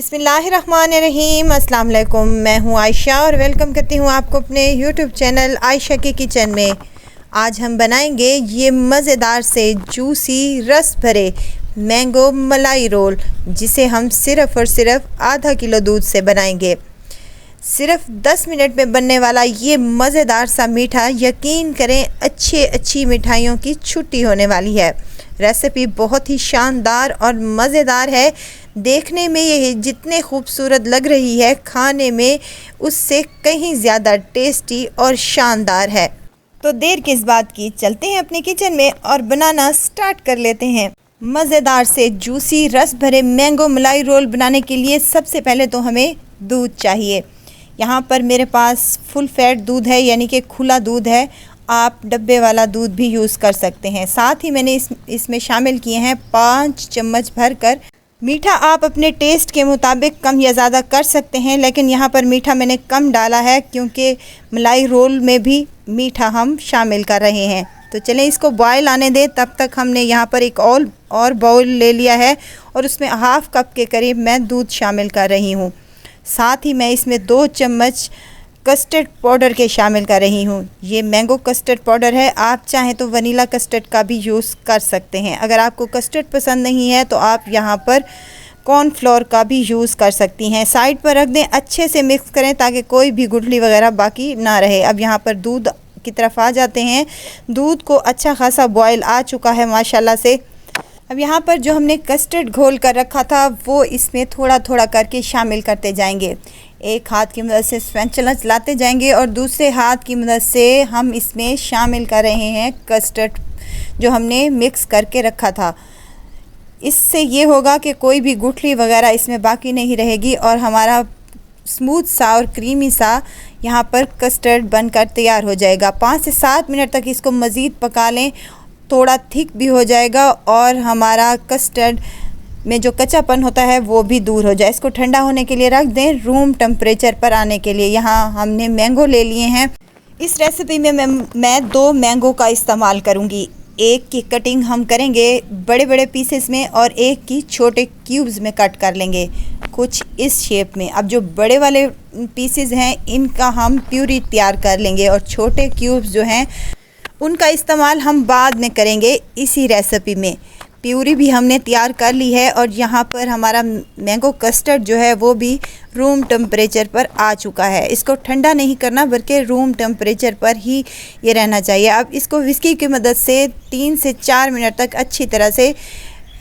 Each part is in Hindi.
बिस्मिल्लाहिर्रहमानिर्रहीम। अस्सलाम वालेकुम। मैं हूँ आयशा और वेलकम करती हूँ आपको अपने यूट्यूब चैनल आयशा की किचन में। आज हम बनाएंगे ये मज़ेदार से जूसी रस भरे मैंगो मलाई रोल, जिसे हम सिर्फ़ और सिर्फ आधा किलो दूध से बनाएंगे। सिर्फ 10 मिनट में बनने वाला ये मज़ेदार सा मीठा, यकीन करें अच्छी मिठाइयों की छुट्टी होने वाली है। रेसिपी बहुत ही शानदार और मज़ेदार है। देखने में ये जितने खूबसूरत लग रही है, खाने में उससे कहीं ज़्यादा टेस्टी और शानदार है। तो देर किस बात की, चलते हैं अपने किचन में और बनाना स्टार्ट कर लेते हैं। मज़ेदार से जूसी रस भरे मैंगो मलाई रोल बनाने के लिए सबसे पहले तो हमें दूध चाहिए। यहाँ पर मेरे पास फुल फैट दूध है, यानी कि खुला दूध है। आप डब्बे वाला दूध भी यूज़ कर सकते हैं। साथ ही मैंने इसमें शामिल किए हैं 5 चम्मच भरकर मीठा। आप अपने टेस्ट के मुताबिक कम या ज़्यादा कर सकते हैं, लेकिन यहाँ पर मीठा मैंने कम डाला है क्योंकि मलाई रोल में भी मीठा हम शामिल कर रहे हैं। तो चलें इसको बॉयल आने दें। तब तक हमने यहाँ पर एक और बाउल ले लिया है और उसमें हाफ़ कप के करीब मैं दूध शामिल कर रही हूँ। साथ ही मैं इसमें 2 चम्मच कस्टर्ड पाउडर के शामिल कर रही हूँ। ये मैंगो कस्टर्ड पाउडर है, आप चाहें तो वनीला कस्टर्ड का भी यूज़ कर सकते हैं। अगर आपको कस्टर्ड पसंद नहीं है तो आप यहाँ पर कॉर्नफ्लोर का भी यूज़ कर सकती हैं। साइड पर रख दें, अच्छे से मिक्स करें ताकि कोई भी गुठली वगैरह बाकी ना रहे। अब यहाँ पर दूध की तरफ आ जाते हैं। दूध को अच्छा खासा बॉयल आ चुका है माशाल्लाह से। अब यहाँ पर जो हमने कस्टर्ड घोल कर रखा था वो इसमें थोड़ा थोड़ा करके शामिल करते जाएंगे। एक हाथ की मदद से स्पैचुला चलाते जाएंगे और दूसरे हाथ की मदद से हम इसमें शामिल कर रहे हैं कस्टर्ड जो हमने मिक्स करके रखा था। इससे ये होगा कि कोई भी गुठली वगैरह इसमें बाकी नहीं रहेगी और हमारा स्मूथ सा और क्रीमी सा यहाँ पर कस्टर्ड बनकर तैयार हो जाएगा। 5 से 7 मिनट तक इसको मज़ीद पका लें, थोड़ा थिक भी हो जाएगा और हमारा कस्टर्ड में जो कच्चापन होता है वो भी दूर हो जाए। इसको ठंडा होने के लिए रख दें, रूम टेम्परेचर पर आने के लिए। यहाँ हमने मैंगो ले लिए हैं। इस रेसिपी में मैं 2 मैंगो का इस्तेमाल करूँगी। एक की कटिंग हम करेंगे बड़े बड़े पीसेस में और एक की छोटे क्यूब्स में कट कर लेंगे, कुछ इस शेप में। अब जो बड़े वाले पीसेस हैं इनका हम प्यूरी तैयार कर लेंगे और छोटे क्यूब्स जो हैं उनका इस्तेमाल हम बाद में करेंगे इसी रेसिपी में। प्यूरी भी हमने तैयार कर ली है और यहाँ पर हमारा मैंगो कस्टर्ड जो है वो भी रूम टेम्परेचर पर आ चुका है। इसको ठंडा नहीं करना बल्कि रूम टेम्परेचर पर ही ये रहना चाहिए। अब इसको विस्की की मदद से 3 से 4 मिनट तक अच्छी तरह से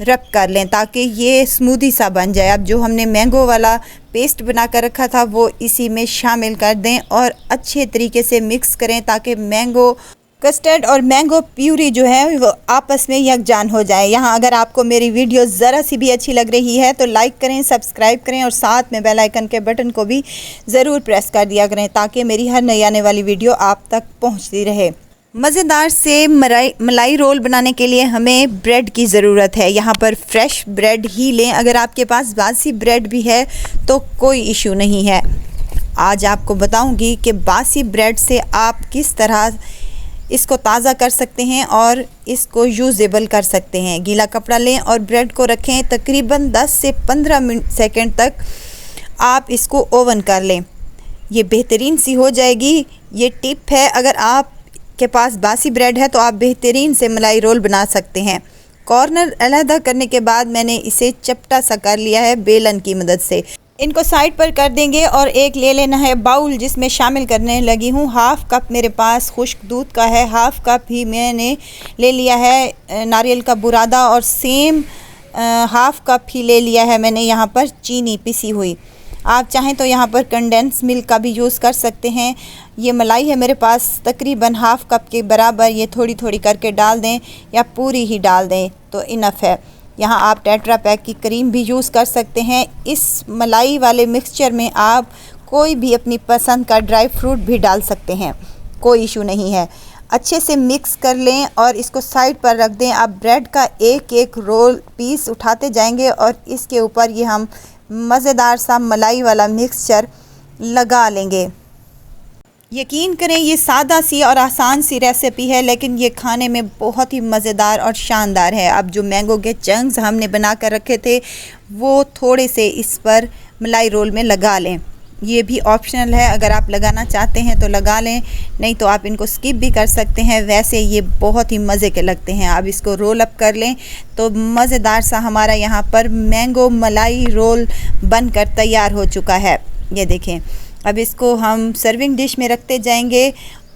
रब कर लें ताकि ये स्मूदी सा बन जाए। अब जो हमने मैंगो वाला पेस्ट बना कर रखा था वो इसी में शामिल कर दें और अच्छे तरीके से मिक्स करें ताकि मैंगो कस्टर्ड और मैंगो प्यूरी जो है वो आपस में यकजान हो जाए। यहाँ अगर आपको मेरी वीडियो ज़रा सी भी अच्छी लग रही है तो लाइक करें, सब्सक्राइब करें और साथ में बेल आइकन के बटन को भी ज़रूर प्रेस कर दिया करें ताकि मेरी हर नई आने वाली वीडियो आप तक पहुँचती रहे। मज़ेदार से मलाई रोल बनाने के लिए हमें ब्रेड की ज़रूरत है। यहाँ पर फ्रेश ब्रेड ही लें, अगर आपके पास बासी ब्रेड भी है तो कोई इशू नहीं है। आज आपको बताऊँगी कि बासी ब्रेड से आप किस तरह इसको ताज़ा कर सकते हैं और इसको यूज़ेबल कर सकते हैं। गीला कपड़ा लें और ब्रेड को रखें, तकरीबन 10 से 15 सेकंड तक आप इसको ओवन कर लें, ये बेहतरीन सी हो जाएगी। ये टिप है, अगर आपके पास बासी ब्रेड है तो आप बेहतरीन से मलाई रोल बना सकते हैं। कॉर्नर अलहदा करने के बाद मैंने इसे चपटा सा कर लिया है बेलन की मदद से। इनको साइड पर कर देंगे और एक ले लेना है बाउल जिसमें शामिल करने लगी हूँ। हाफ़ कप मेरे पास खुश्क दूध का है, हाफ़ कप ही मैंने ले लिया है नारियल का बुरादा और सेम हाफ़ कप ही ले लिया है मैंने यहाँ पर चीनी पिसी हुई। आप चाहें तो यहाँ पर कंडेंस मिल्क का भी यूज़ कर सकते हैं। ये मलाई है मेरे पास तकरीबन हाफ़ कप के बराबर, ये थोड़ी थोड़ी करके डाल दें या पूरी ही डाल दें तो इनफ है। यहाँ आप टेट्रा पैक की क्रीम भी यूज़ कर सकते हैं। इस मलाई वाले मिक्सचर में आप कोई भी अपनी पसंद का ड्राई फ्रूट भी डाल सकते हैं, कोई इशू नहीं है। अच्छे से मिक्स कर लें और इसको साइड पर रख दें। आप ब्रेड का एक एक रोल पीस उठाते जाएंगे और इसके ऊपर ये हम मज़ेदार सा मलाई वाला मिक्सचर लगा लेंगे। यकीन करें ये सादा सी और आसान सी रेसिपी है लेकिन ये खाने में बहुत ही मज़ेदार और शानदार है। अब जो मैंगो के चंक्स हमने बना कर रखे थे वो थोड़े से इस पर मलाई रोल में लगा लें। ये भी ऑप्शनल है, अगर आप लगाना चाहते हैं तो लगा लें, नहीं तो आप इनको स्किप भी कर सकते हैं। वैसे ये बहुत ही मज़े के लगते हैं। अब इसको रोल अप कर लें तो मज़ेदार सा हमारा यहाँ पर मैंगो मलाई रोल बनकर तैयार हो चुका है। ये देखें। अब इसको हम सर्विंग डिश में रखते जाएंगे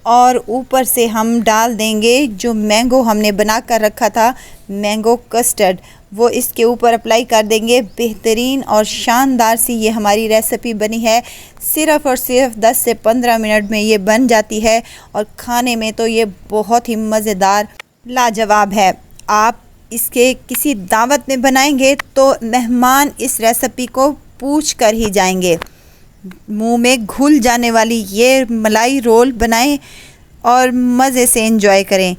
और ऊपर से हम डाल देंगे जो मैंगो हमने बना कर रखा था, मैंगो कस्टर्ड, वो इसके ऊपर अप्लाई कर देंगे। बेहतरीन और शानदार सी ये हमारी रेसिपी बनी है। सिर्फ़ और सिर्फ 10 से 15 मिनट में ये बन जाती है और खाने में तो ये बहुत ही मज़ेदार लाजवाब है। आप इसके किसी दावत में बनाएंगे तो मेहमान इस रेसिपी को पूछ कर ही जाएंगे। मुंह में घुल जाने वाली ये मलाई रोल बनाएं और मज़े से एंजॉय करें।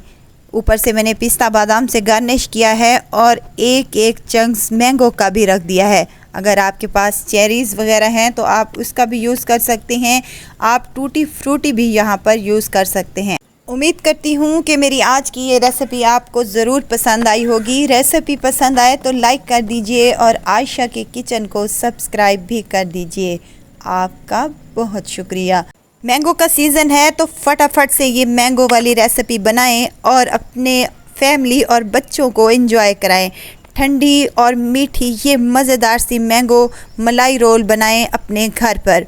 ऊपर से मैंने पिस्ता बादाम से गार्निश किया है और एक एक चंक्स मैंगो का भी रख दिया है। अगर आपके पास चेरीज़ वगैरह हैं तो आप उसका भी यूज़ कर सकते हैं। आप टूटी फ्रूटी भी यहाँ पर यूज़ कर सकते हैं। उम्मीद करती हूँ कि मेरी आज की ये रेसिपी आपको ज़रूर पसंद आई होगी। रेसिपी पसंद आए तो लाइक कर दीजिए और आयशा के किचन को सब्सक्राइब भी कर दीजिए। आपका बहुत शुक्रिया। मैंगो का सीज़न है तो फटाफट से ये मैंगो वाली रेसिपी बनाएं और अपने फैमिली और बच्चों को एंजॉय कराएं। ठंडी और मीठी ये मज़ेदार सी मैंगो मलाई रोल बनाएं अपने घर पर।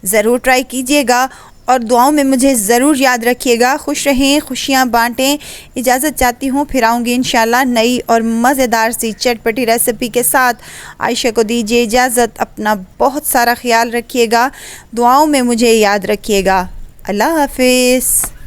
ज़रूर ट्राई कीजिएगा और दुआओं में मुझे ज़रूर याद रखिएगा। खुश रहें, खुशियाँ बांटें। इजाज़त चाहती हूँ, फिर आऊँगी इंशाल्लाह नई और मज़ेदार सी चटपटी रेसिपी के साथ। आयशा को दीजिए इजाज़त। अपना बहुत सारा ख्याल रखिएगा, दुआओं में मुझे याद रखिएगा। अल्लाह हाफिज़।